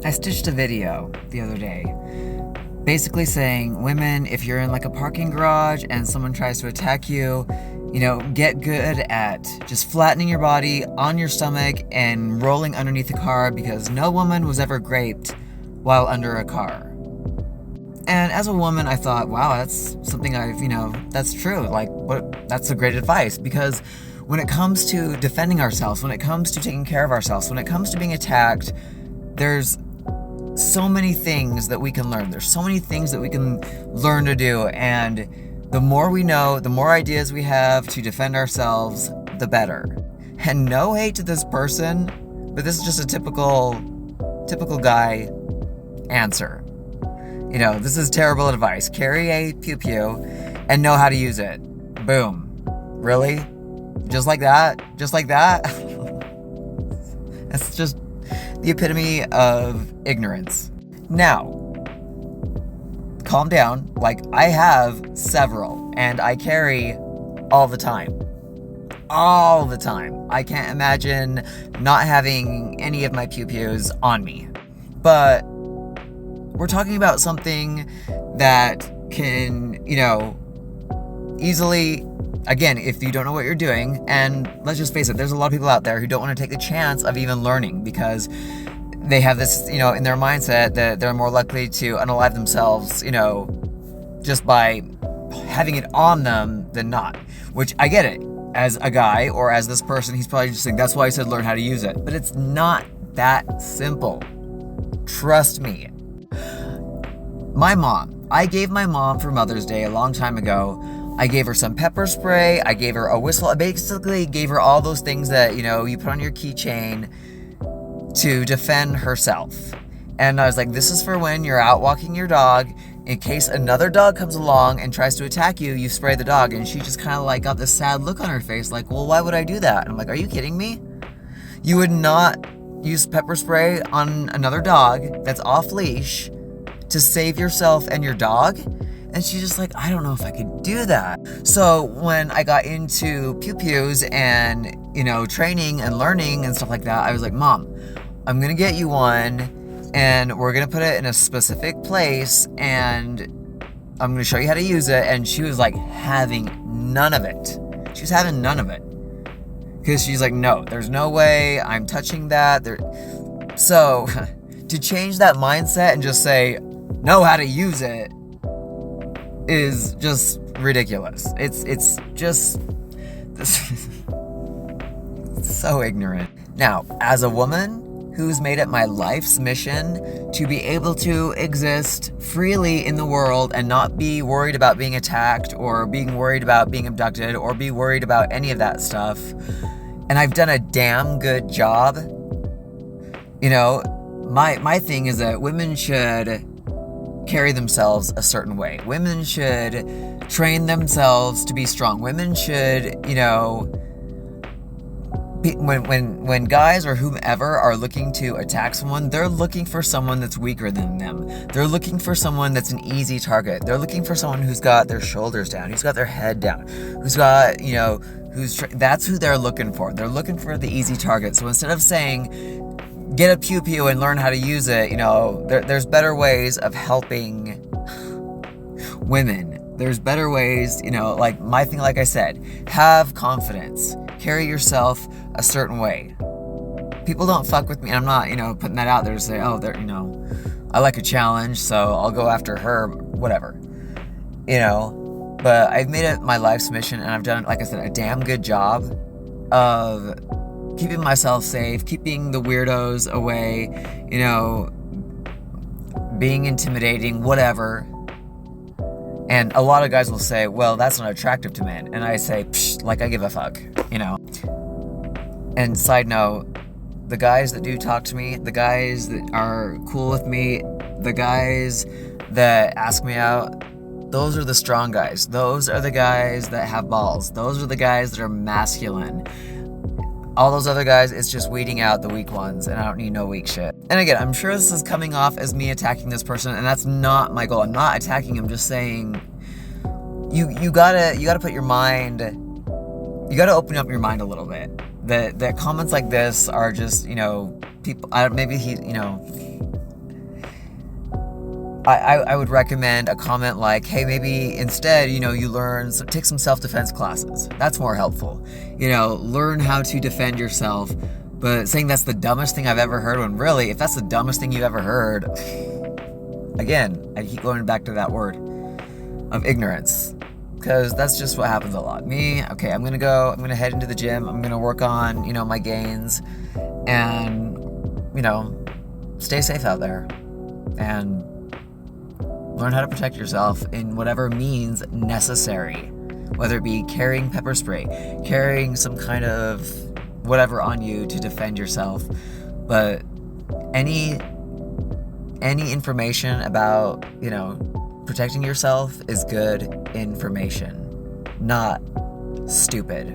I stitched a video the other day basically saying, women, if you're in like a parking garage and someone tries to attack you, get good at just flattening your body on your stomach and rolling underneath the car, because no woman was ever raped while under a car. And as a woman, I thought, wow, that's something that's true. That's a great advice, because when it comes to defending ourselves, when it comes to taking care of ourselves, when it comes to being attacked, there's so many things that we can learn. There's so many things that we can learn to do. And the more we know, the more ideas we have to defend ourselves, the better. And no hate to this person, but this is just a typical guy answer. This is terrible advice. Carry a pew-pew and know how to use it. Boom. Really? Just like that? Just like that? That's just the epitome of ignorance. Now, calm down. I have several, and I carry all the time. All the time. I can't imagine not having any of my pew-pews on me. But we're talking about something that can, easily, again, if you don't know what you're doing, and let's just face it, there's a lot of people out there who don't want to take the chance of even learning because they have this, in their mindset that they're more likely to unalive themselves, just by having it on them than not. Which, I get it. As a guy, or as this person, he's probably just saying, that's why I said learn how to use it. But it's not that simple. Trust me. My mom. I gave my mom for Mother's Day a long time ago. I gave her some pepper spray. I gave her a whistle. I basically gave her all those things that, you put on your keychain to defend herself. And I was like, this is for when you're out walking your dog. In case another dog comes along and tries to attack you, you spray the dog. And she just kind of got this sad look on her face, well, why would I do that? And I'm like, are you kidding me? You would not use pepper spray on another dog that's off leash to save yourself and your dog? And she's just like, I don't know if I could do that. So when I got into pew-pews and, training and learning and stuff like that, I was like, Mom, I'm going to get you one, and we're going to put it in a specific place, and I'm going to show you how to use it. And she was having none of it. She was having none of it. Because she's like, no, there's no way I'm touching that. So, to change that mindset and just say, know how to use it, is just ridiculous. It's just so ignorant. Now, as a woman who's made it my life's mission to be able to exist freely in the world and not be worried about being attacked or being worried about being abducted or be worried about any of that stuff, and I've done a damn good job, my thing is that women should carry themselves a certain way. Women should train themselves to be strong. Women should, when guys or whomever are looking to attack someone, they're looking for someone that's weaker than them. They're looking for someone that's an easy target. They're looking for someone who's got their shoulders down, who's got their head down, who's got, that's who they're looking for. They're looking for the easy target. So instead of saying, get a pew-pew and learn how to use it, there's better ways of helping women. There's better ways, my thing, like I said, have confidence. Carry yourself a certain way. People don't fuck with me. I'm not, putting that out there to say, oh, I like a challenge, so I'll go after her, whatever. But I've made it my life's mission, and I've done, like I said, a damn good job of keeping myself safe, keeping the weirdos away, being intimidating, whatever. And a lot of guys will say, well, that's not attractive to men. And I say, psh, I give a fuck, And side note, the guys that do talk to me, the guys that are cool with me, the guys that ask me out, those are the strong guys. Those are the guys that have balls. Those are the guys that are masculine. All those other guys, it's just weeding out the weak ones, and I don't need no weak shit. And again, I'm sure this is coming off as me attacking this person, and that's not my goal. I'm not attacking him, just saying, you gotta put your mind, you gotta open up your mind a little bit. That comments like this are just, people, maybe he, I would recommend a comment like, hey, maybe instead, you take some self-defense classes. That's more helpful. Learn how to defend yourself. But saying that's the dumbest thing I've ever heard, when really, if that's the dumbest thing you've ever heard, again, I keep going back to that word of ignorance, because that's just what happens a lot. Okay, I'm gonna head into the gym, I'm gonna work on, my gains, and, stay safe out there, and learn how to protect yourself in whatever means necessary, whether it be carrying pepper spray, carrying some kind of whatever on you to defend yourself. But any information about, protecting yourself is good information, not stupid.